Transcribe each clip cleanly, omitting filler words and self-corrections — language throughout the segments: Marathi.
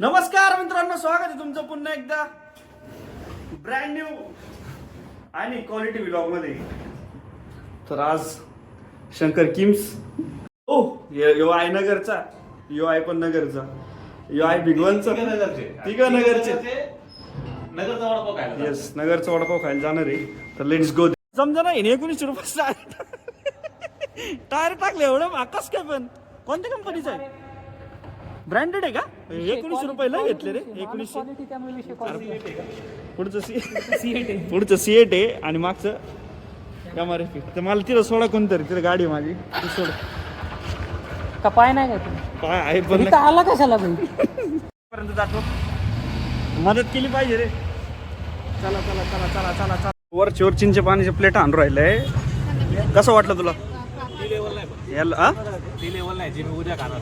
नमस्कार मित्रांनो, स्वागत आहे तुमचं पुन्हा एकदा ब्रँड न्यू आणि क्वालिटी व्लॉग मध्ये. तर आज शंकर किम्स यो आहे नगरचा, यो आहे पण नगरचा, यो आहे भिगवणचा, तिघ नगरचे. नगरचा वडापाव खायला. येस, नगरचा वडापाव खायला जाणार आहे. तर लेट्स गो. समजा ना 19 रुपये टायर टाकले एवढं आकाश काय. पण कोणत्या कंपनीचा आहे? ब्रँडेड आहे का? 19 रुपयाला घेतले रे. 1900. पुढचं सीएट आहे आणि मागचं MRF. तर मला तिला सोडा कोणतरी, तिला गाडी आहे माझी, ती सोड. का पाय नाही का तू? काय आहे पण इथं आला कशाला भाई? पर्यंत जातो. मदत केली पाहिजे रे. चला चला चला चला चला चला. वरची वर चिंचे पाण्याचे प्लेट आणून राहिलंय. कसं वाटलं तुला? याला ती लेवल नाही जी मी उद्या खाणार.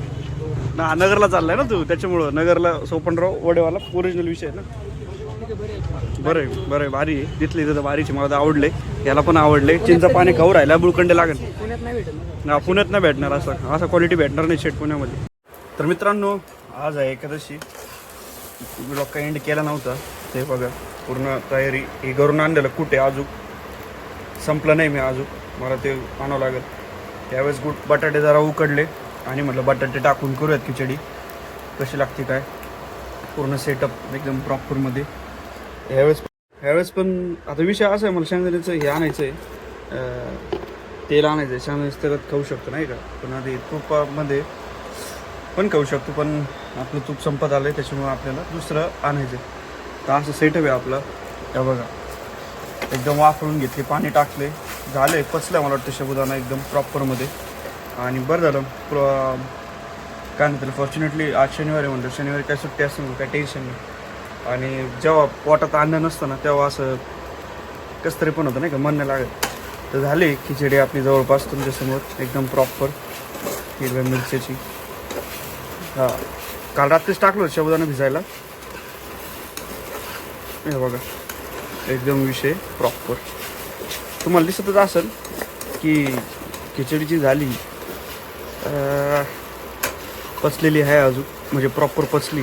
ना नगरला चाललाय ना तू, त्याच्यामुळं नगरला सोपनराव वडेवाला ओरिजिनल विषय आहे ना. बरं बरं, भारी आहे. तिथले तिथं भारीचे, मला तर आवडले. याला पण आवडले. चिंचा पाणी खाऊ राहिला, बुळकंडे लागेल. पुण्यात नाही भेटत ना पुण्यात नाही भेटणार, असा क्वालिटी भेटणार नाही शेट पुण्यामध्ये. तर मित्रांनो, आज आहे एकादशी. ब्लॉग काही एंड केला नव्हता. ते बघा पूर्ण तयारी हे करून आणलेलं. कुठे अजून संपलं नाही मी अजून, मला ते आणावं लागेल. त्यावेळेस बटाटे जरा उकडले आणि म्हटलं बटाटे टाकून करूयात खिचडी. कशी लागते काय, पूर्ण सेटअप एकदम प्रॉपरमध्ये. ह्यावेळेस पण आता विषय असा आहे, मला शेंगदाण्याचं हे आणायचं आहे, तेल आणायचं आहे. शेंगदाण्याचं तेलात खाऊ शकतो नाही का, पण आधी तुपामध्ये पण खाऊ शकतो. पण आपलं तूप संपत आलं आहे, त्याच्यामुळं आपल्याला दुसरं आणायचं आहे. तर असं सेटअप आहे आपलं. त्या बघा एकदम वाफळून घेतले, पाणी टाकले, झाले पचलं मला वाटतं साबुदाणा एकदम प्रॉपरमध्ये. आणि बरं झालं काय म्हणतात, फॉर्च्युनेटली आज शनिवारी म्हणलं, शनिवारी काय सुट्टी असते काय टेन्शन नाही. आणि जेव्हा पोटात अन्न नसतं ना, तेव्हा असं कसं तरी पण होतं नाही का, मन नाही लागत. तर झाली खिचडी आपली जवळपास तुमच्यासमोर एकदम प्रॉपर हिरव्या मिरच्याची. हां, काल रात्रीच टाकलं साबुदाणा भिजायला. हे बघा एकदम विषय प्रॉपर. तुम्हाला दिसतच असेल की खिचडीची झाली, पचलेली आहे अजून, म्हणजे प्रॉपर पचली.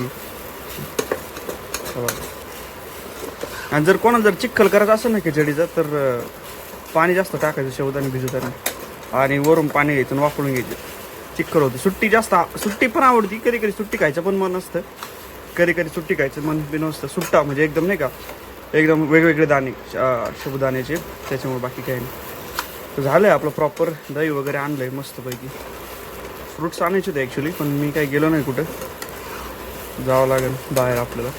आणि जर कोणाला जर चिखल करायचं असेल ना खिचडीचं, तर पाणी जास्त टाकायचं साबुदाणा भिजवताना, आणि वरून पाणी घ्यायचं आणि वापरून घ्यायचं. चिखल होतं. सुट्टी पण आवडती. कधी कधी सुट्टी खायचं पण मन असतं, कधी कधी सुट्टी खायचं मन बी नसतं. सुट्टा म्हणजे एकदम नाही का, एकदम वेगवेगळे दाणे साबुदाण्याचे, त्याच्यामुळे बाकी काही नाही. तर झालं आहे आपलं प्रॉपर. दही वगैरे आणलं आहे मस्तपैकी. फ्रूट्स आणायचे होते ॲक्च्युली, पण मी काही गेलो नाही कुठं. जावं लागेल बाहेर आपल्याला.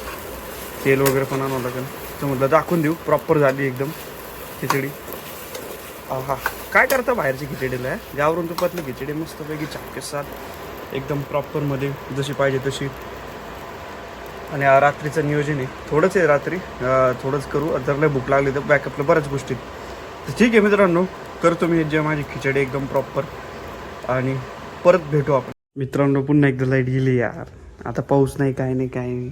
तेल वगैरे पण आणावं लागेल. तर म्हटलं दाखवून देऊ. प्रॉपर झाली एकदम खिचडी. हा, काय करता बाहेरची खिचडीला, गावरून तुपातली खिचडी मस्तपैकी चापके साथ एकदम प्रॉपरमध्ये जशी पाहिजे तशी. आणि रात्रीचं नियोजन आहे, थोडंच आहे रात्री, थोडंच करू. जर लय भूक लागली तर बॅकअपला बऱ्याच गोष्टी. तर ठीक आहे मित्रांनो, करतो मी जे माझी खिचडी एकदम प्रॉपर, आणि परत भेटू आपण. मित्रांनो, पुन्हा एकदा लाईट गेली यार. आता पाऊस नाही, काय नाही काय नाही.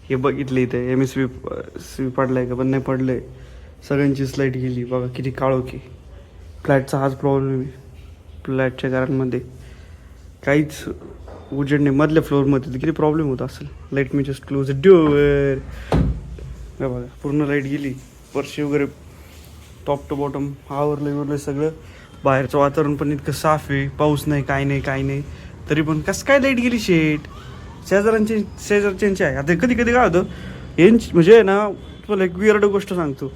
हे बघितलं इथे MSV पडलाय का पण नाही पडलंय. सगळ्यांचीच लाईट गेली. बघा किती काळोखी. फ्लॅटचा हाच प्रॉब्लेम आहे. फ्लॅटच्या घरांमध्ये काहीच उजेड नाही. मधल्या फ्लोअरमध्ये तर किती प्रॉब्लेम होत असेल. लाईट मी जस्ट क्लोज डोअर. बघा पूर्ण लाईट गेली. फरशी वगैरे टॉप टू बॉटम आवरलं सगळं. बाहेरचं वातावरण पण इतकं साफ आहे. पाऊस नाही, काय नाही काय नाही, तरी पण कसं काय लाईट गेली शेट. शेजारच्यांची आहे. आता कधी कधी काय होतं यांची, म्हणजे ना तुम्हाला एक विअर्ड गोष्ट सांगतो.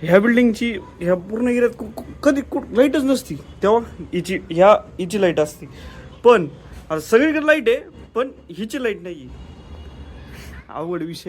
ह्या बिल्डिंगची, ह्या पूर्ण एरियात कधी लाईटच नसती, तेव्हा हिची लाईट असते. पण आता सगळीकडे लाईट आहे, पण हिची लाईट नाही आहे. अवघड विषय.